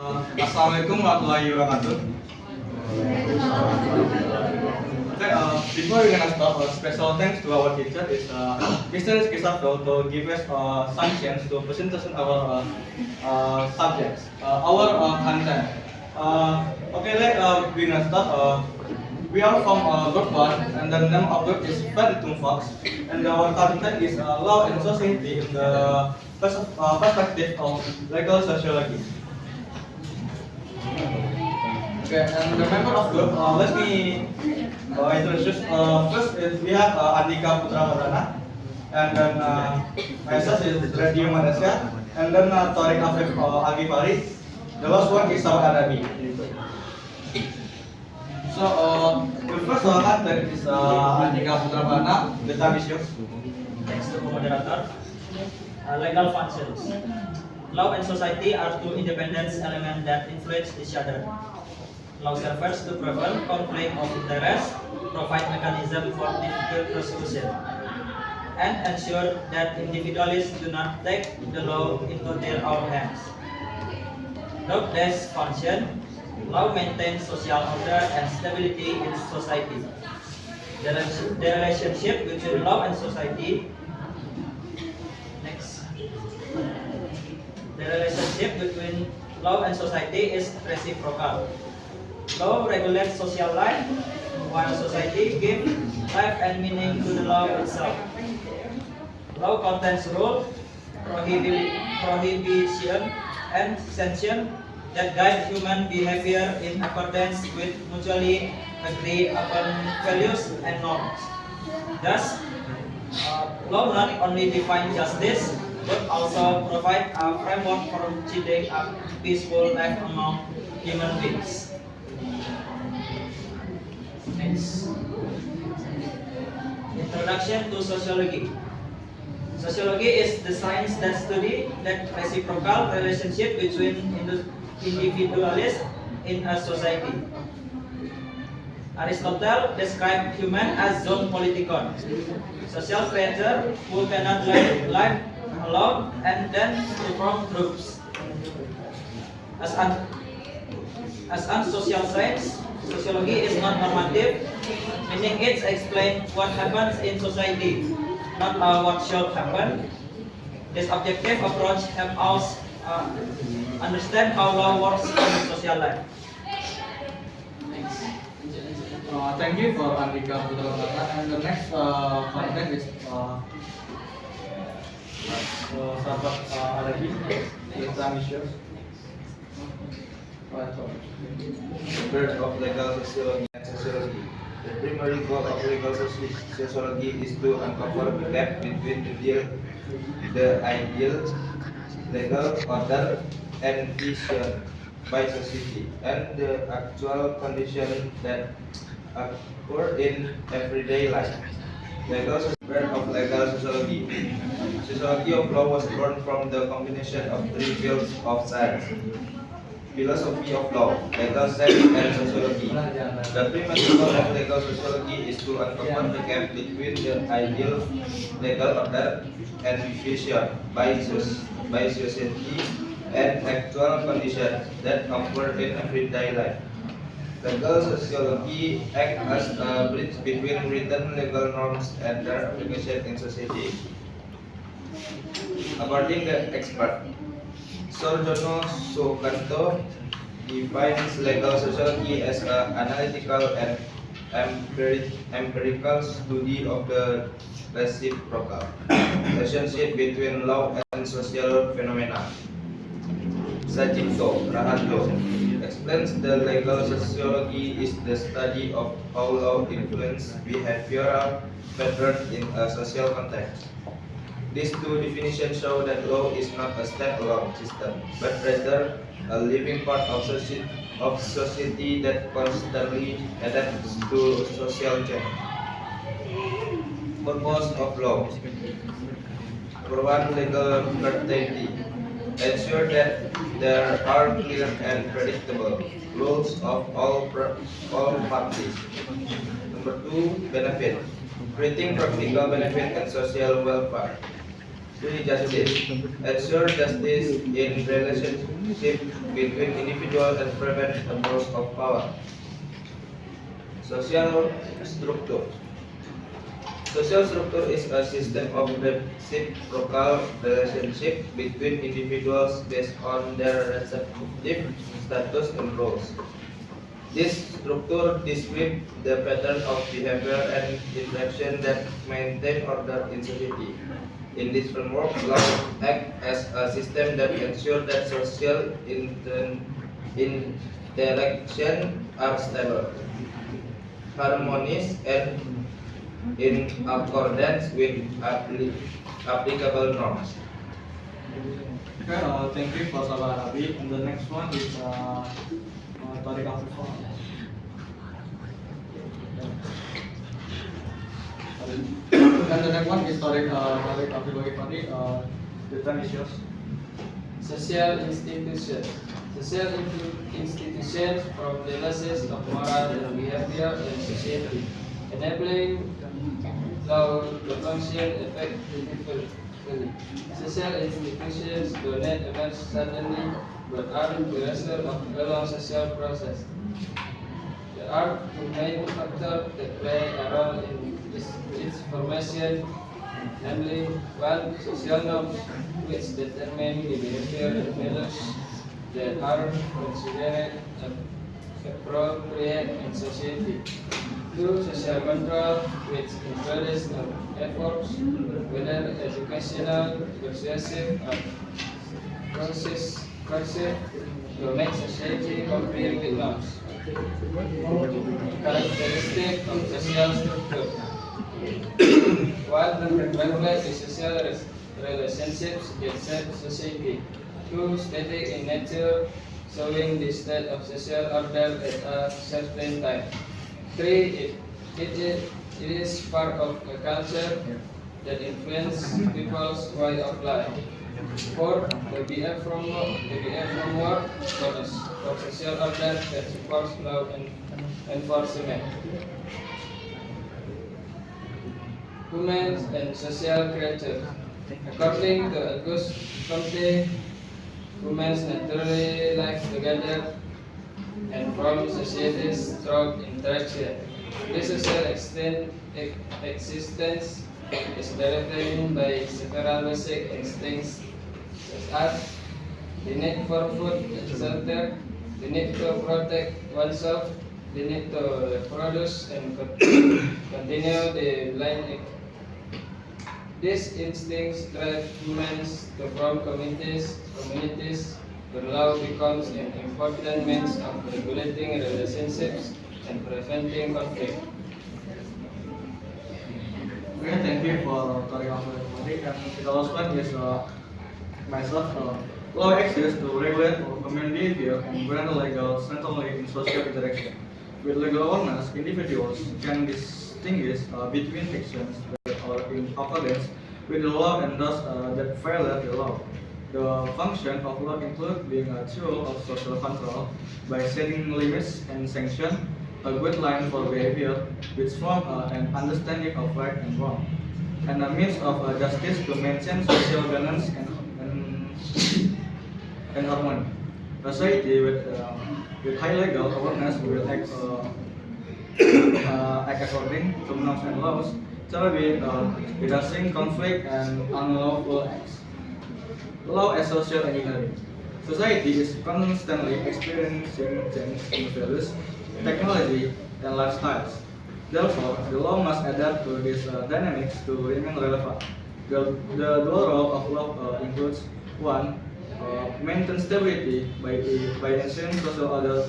Assalamualaikum warahmatullahi wabarakatuh. Okay, before we gonna start, special thanks to our teacher is Mr. Rizky to give us some chance to presentation our subjects, our content. We gonna start. We are from group 1, and the name of group is Faditum Fox, and our content is law and society in the perspective of legal sociology. Okay, and the member of group, let me introduce. First, we have Andika Putra Wardana, and then myself is Radio Malaysia, and then Tariq Afif Agifari. The last one is Sawad Adabi. So, the first one that is Andika Putra Wardana. The time is yours. Thanks to moderator. Legal functions. Law and society are two independent elements that influence each other. Law serves to prevent conflict of interest, provide mechanism for dispute resolution, and ensure that individuals do not take the law into their own hands. Through this function, law maintains social order and stability in society. The relationship between law and society. Next. The relationship between law and society is reciprocal. Law regulates social life, while society gives life and meaning to the law itself. Law contains rules, prohibition, and sanction that guide human behavior in accordance with mutually agreed upon values and norms. Thus, law not only defines justice, but also provide a framework for achieving a peaceful life among human beings. Next. Introduction to sociology. Sociology is the science that studies the reciprocal relationship between individuals in a society. Aristotle described human as zone politikon, social creature who cannot live alone and then to form groups. As an social science, sociology is not normative, meaning it explains what happens in society, not what should happen. This objective approach helps us understand how law works in social life. Thank you for Andika Putra Wardana, and the next content is Sahabat Adabi. The time is yours. Birth of legal sociology and sociology. The primary goal of legal sociology is to uncover the gap between the ideal legal order envisioned by society and the actual conditions that occur in everyday life. Birth of legal sociology. Sociology of law was born from the combination of three fields of science: philosophy of law, legal science, and sociology. The primary goal of legal sociology is to uncover the gap between the ideal legal order envisioned by society and actual conditions that occur in everyday life. Legal sociology acts as a bridge between written legal norms and their application in society. According to the expert, Sorjono Sukanto defines legal sociology as an analytical and empirical study of the reciprocal relationship between law and social phenomena. Sajipto Raharjo explains the legal sociology is the study of how law influences behavioral patterns in a social context. These two definitions show that law is not a standalone system, but rather a living part of society that constantly adapts to social change. Purpose of law: for one, legal certainty. Ensure that there are clear and predictable rules of all parties. Number two, benefit. Creating practical benefit and social welfare. 3. Justice. Ensure justice in relationship between individuals and prevent abuse of power. Social structure. Social structure is a system of reciprocal relationship between individuals based on their respective status and roles. This structure describes the pattern of behavior and interaction that maintain order in society. In this framework, law acts as a system that ensures that social interaction are stable, harmonious, and in accordance with applicable norms. Okay, thank you for Sabar Abi. And the next one is Tariq Afifah. And the next one is Tariq Afifah. The time is yours. Social institutions. Social institutions from the basis of moral and behavior in society, enabling law to function effectively. Social institutions do not emerge suddenly, but are the result of a long social process. There are two main factors that play a role in its formation, namely, one, social norms, which determine the behavior and values that are considered appropriate in society. Two, social control, which includes efforts, whether educational, persuasive, or coercive, to make society comply with norms. Characteristic of social structure. One, reflect the social relationships that shape society. Two, static in nature, showing the state of social order at a certain time. Three, it is part of a culture that influences people's way of life. Four, the BF framework for social order that supports law enforcement. Humans and social creatures. According to Auguste Comte, humans naturally live together and form societies through interaction. This social existence is driven by several basic instincts such as the need for food and shelter, the need to protect oneself, the need to reproduce and continue the line. These instincts drive humans to form communities where law becomes an important means of regulating relationships and preventing conflict. Okay, thank you for Tariq Afifah. And the last one is myself. Law exists to regulate human behavior and grant legal certainty in social interaction. With legal awareness, individuals can distinguish between actions that are in accordance with the law and those that violate the law. The function of law includes being a tool of social control by setting limits and sanctions, a guideline for behavior which form an understanding of right and wrong, and a means of justice to maintain social balance and harmony. A society with high legal awareness will act according to norms and laws, thereby reducing conflict and unlawful acts. Law as social engineering. Society is constantly experiencing change in values, technology, and lifestyles. Therefore, the law must adapt to these dynamics to remain relevant. The dual role of law includes 1. Maintain stability by ensuring social order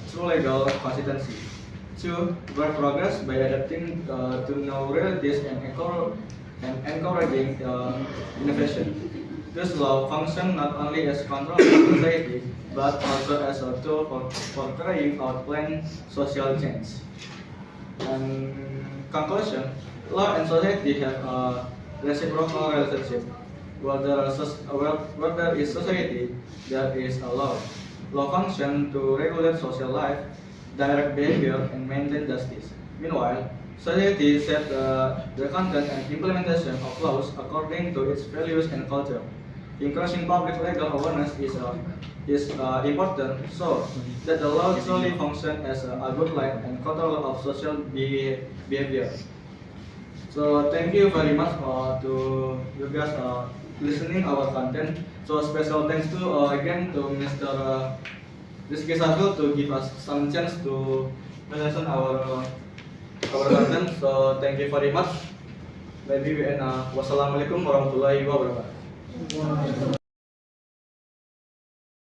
through legal consistency. 2. Drive progress by adapting to new realities and encouraging innovation. This law functions not only as control of society, but also as a tool for carrying out planned social change. And conclusion, law and society have a reciprocal relationship. Where there is society, there is a law. Law functions to regulate social life, direct behavior, and maintain justice. Meanwhile, society set the content and implementation of laws according to its values and culture. Increasing public legal awareness is important so that the law truly function as a good light and control of social behavior. So thank you very much to you guys listening our content. So special thanks to again to Mr. Rizky Safil to give us some chance to present our content. So thank you very much. Maybe we end. Wassalamualaikum warahmatullahi wabarakatuh.